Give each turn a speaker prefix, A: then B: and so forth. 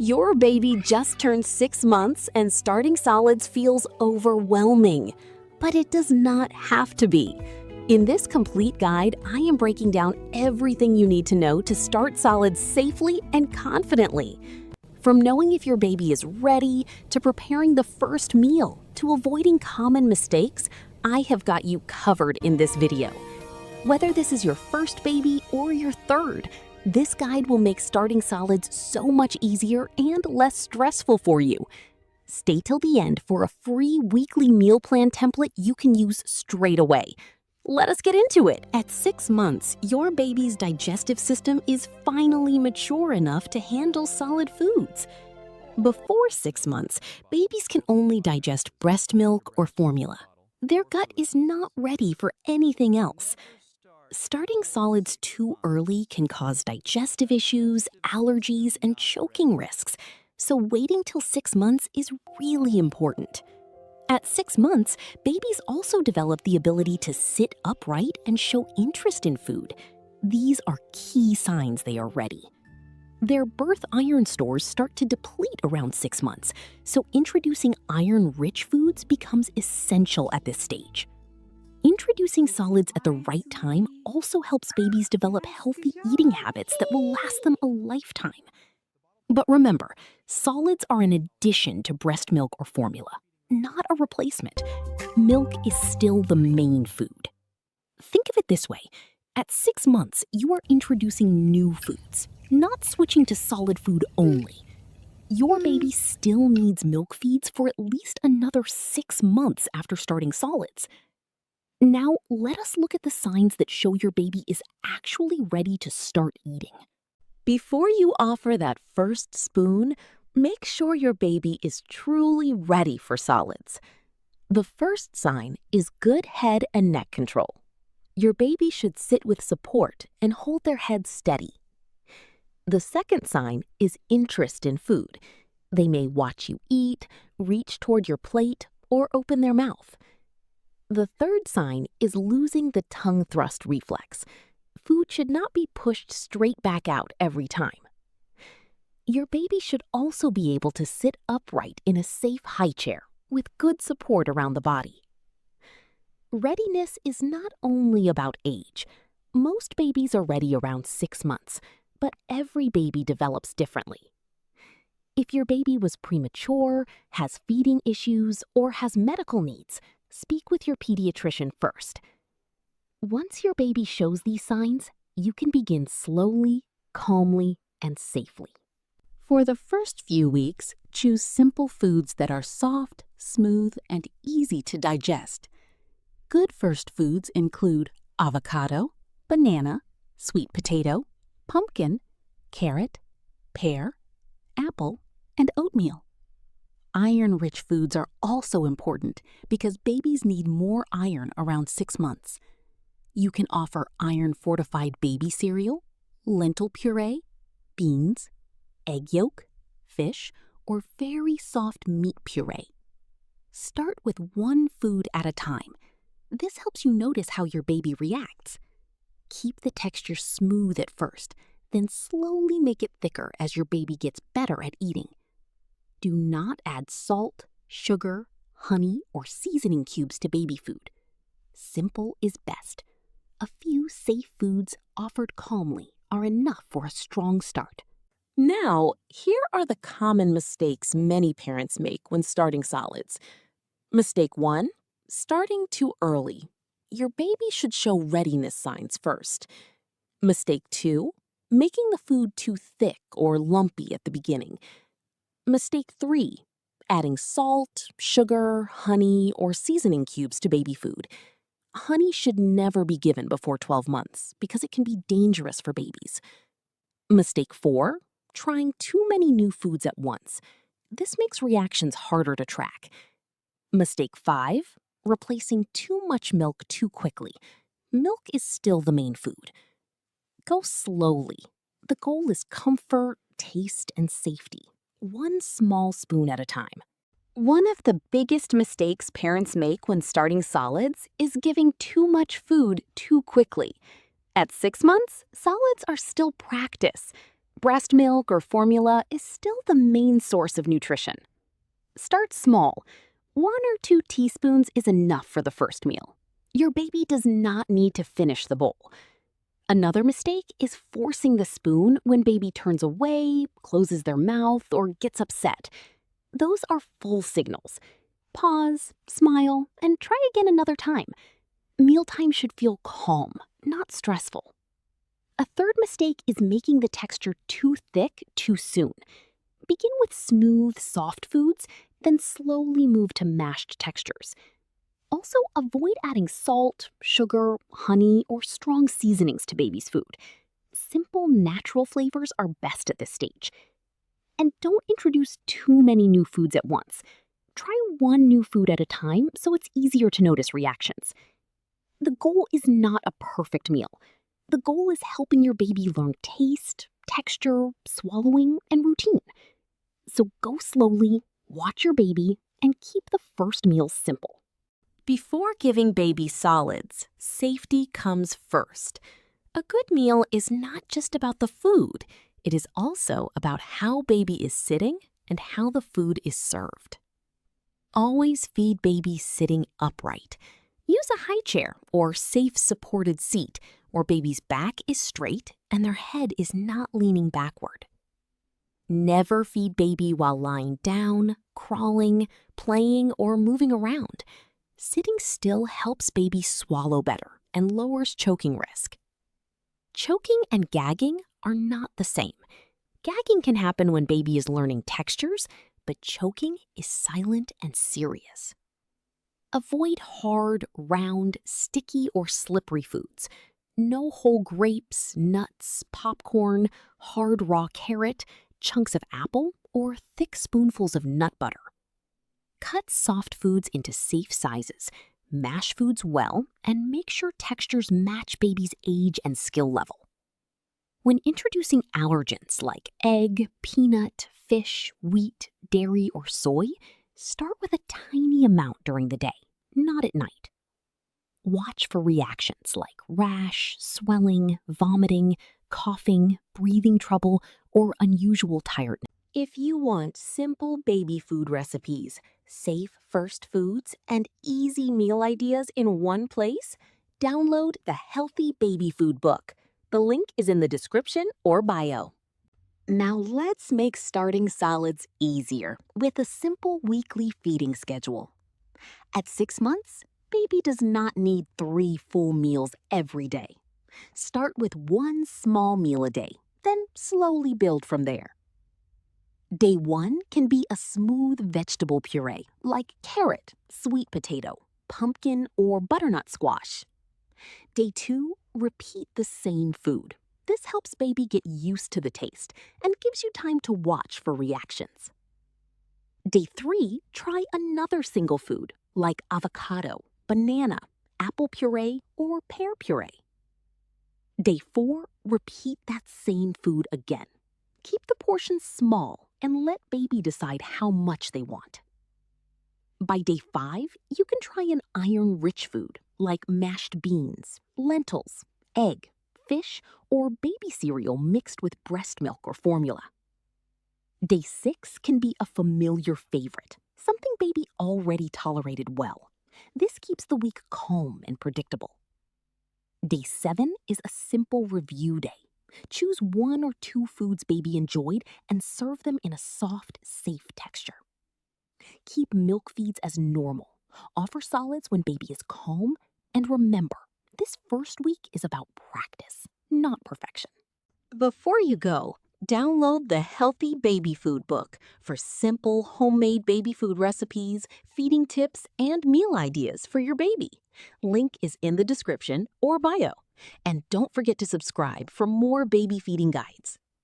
A: Your baby just turned 6 months and starting solids feels overwhelming. But it does not have to be. In this complete guide, I am breaking down everything you need to know to start solids safely and confidently. From knowing if your baby is ready, to preparing the first meal, to avoiding common mistakes, I have got you covered in this video. Whether this is your first baby or your third, this guide will make starting solids so much easier and less stressful for you. Stay till the end for a free weekly meal plan template you can use straight away. Let us get into it. At 6 months, your baby's digestive system is finally mature enough to handle solid foods. Before 6 months, babies can only digest breast milk or formula. Their gut is not ready for anything else. Starting solids too early can cause digestive issues, allergies, and choking risks, so waiting till 6 months is really important. At 6 months, babies also develop the ability to sit upright and show interest in food. These are key signs they are ready. Their birth iron stores start to deplete around 6 months, so introducing iron-rich foods becomes essential at this stage. Introducing solids at the right time also helps babies develop healthy eating habits that will last them a lifetime. But remember, solids are an addition to breast milk or formula, not a replacement. Milk is still the main food. Think of it this way. At 6 months, you are introducing new foods, not switching to solid food only. Your baby still needs milk feeds for at least another 6 months after starting solids. Now, let us look at the signs that show your baby is actually ready to start eating. Before you offer that first spoon, make sure your baby is truly ready for solids. The first sign is good head and neck control. Your baby should sit with support and hold their head steady. The second sign is interest in food. They may watch you eat, reach toward your plate, or open their mouth. The third sign is losing the tongue thrust reflex. Food should not be pushed straight back out every time. Your baby should also be able to sit upright in a safe high chair with good support around the body. Readiness is not only about age. Most babies are ready around 6 months, but every baby develops differently. If your baby was premature, has feeding issues, or has medical needs, speak with your pediatrician first. Once your baby shows these signs, you can begin slowly, calmly, and safely. For the first few weeks, choose simple foods that are soft, smooth, and easy to digest. Good first foods include avocado, banana, sweet potato, pumpkin, carrot, pear, apple, and oatmeal. Iron-rich foods are also important because babies need more iron around 6 months. You can offer iron-fortified baby cereal, lentil puree, beans, egg yolk, fish, or very soft meat puree. Start with one food at a time. This helps you notice how your baby reacts. Keep the texture smooth at first, then slowly make it thicker as your baby gets better at eating. Do not add salt, sugar, honey, or seasoning cubes to baby food. Simple is best. A few safe foods offered calmly are enough for a strong start. Now, here are the common mistakes many parents make when starting solids. Mistake 1, starting too early. Your baby should show readiness signs first. Mistake 2, making the food too thick or lumpy at the beginning. Mistake 3, adding salt, sugar, honey, or seasoning cubes to baby food. Honey should never be given before 12 months because it can be dangerous for babies. Mistake 4, trying too many new foods at once. This makes reactions harder to track. Mistake 5, replacing too much milk too quickly. Milk is still the main food. Go slowly. The goal is comfort, taste, and safety. One small spoon at a time. One of the biggest mistakes parents make when starting solids is giving too much food too quickly. At 6 months, solids are still practice. Breast milk or formula is still the main source of nutrition. Start small. 1 or 2 teaspoons is enough for the first meal. Your baby does not need to finish the bowl. Another mistake is forcing the spoon when baby turns away, closes their mouth, or gets upset. Those are full signals. Pause, smile, and try again another time. Mealtime should feel calm, not stressful. A third mistake is making the texture too thick too soon. Begin with smooth, soft foods, then slowly move to mashed textures. Also, avoid adding salt, sugar, honey, or strong seasonings to baby's food. Simple, natural flavors are best at this stage. And don't introduce too many new foods at once. Try one new food at a time so it's easier to notice reactions. The goal is not a perfect meal. The goal is helping your baby learn taste, texture, swallowing, and routine. So go slowly, watch your baby, and keep the first meal simple. Before giving baby solids, safety comes first. A good meal is not just about the food. It is also about how baby is sitting and how the food is served. Always feed baby sitting upright. Use a high chair or safe supported seat where baby's back is straight and their head is not leaning backward. Never feed baby while lying down, crawling, playing, or moving around. Sitting still helps baby swallow better and lowers choking risk. Choking and gagging are not the same. Gagging can happen when baby is learning textures, but choking is silent and serious. Avoid hard, round, sticky, or slippery foods. No whole grapes, nuts, popcorn, hard raw carrot, chunks of apple, or thick spoonfuls of nut butter. Cut soft foods into safe sizes, mash foods well, and make sure textures match baby's age and skill level. When introducing allergens like egg, peanut, fish, wheat, dairy, or soy, start with a tiny amount during the day, not at night. Watch for reactions like rash, swelling, vomiting, coughing, breathing trouble, or unusual tiredness. If you want simple baby food recipes, safe first foods, and easy meal ideas in one place, download the Healthy Baby Food Book. The link is in the description or bio. Now let's make starting solids easier with a simple weekly feeding schedule. At 6 months, baby does not need 3 full meals every day. Start with 1 small meal a day, then slowly build from there. Day 1 can be a smooth vegetable puree like carrot, sweet potato, pumpkin, or butternut squash. Day 2, repeat the same food. This helps baby get used to the taste and gives you time to watch for reactions. Day 3, try another single food like avocado, banana, apple puree, or pear puree. Day 4, repeat that same food again. Keep the portions small and let baby decide how much they want. By day 5, you can try an iron-rich food like mashed beans, lentils, egg, fish, or baby cereal mixed with breast milk or formula. Day 6 can be a familiar favorite, something baby already tolerated well. This keeps the week calm and predictable. Day 7 is a simple review day. Choose 1 or 2 foods baby enjoyed and serve them in a soft, safe texture. Keep milk feeds as normal. Offer solids when baby is calm. And remember, this first week is about practice, not perfection. Before you go, download the Healthy Baby Food Book for simple homemade baby food recipes, feeding tips, and meal ideas for your baby. Link is in the description or bio. And don't forget to subscribe for more baby feeding guides.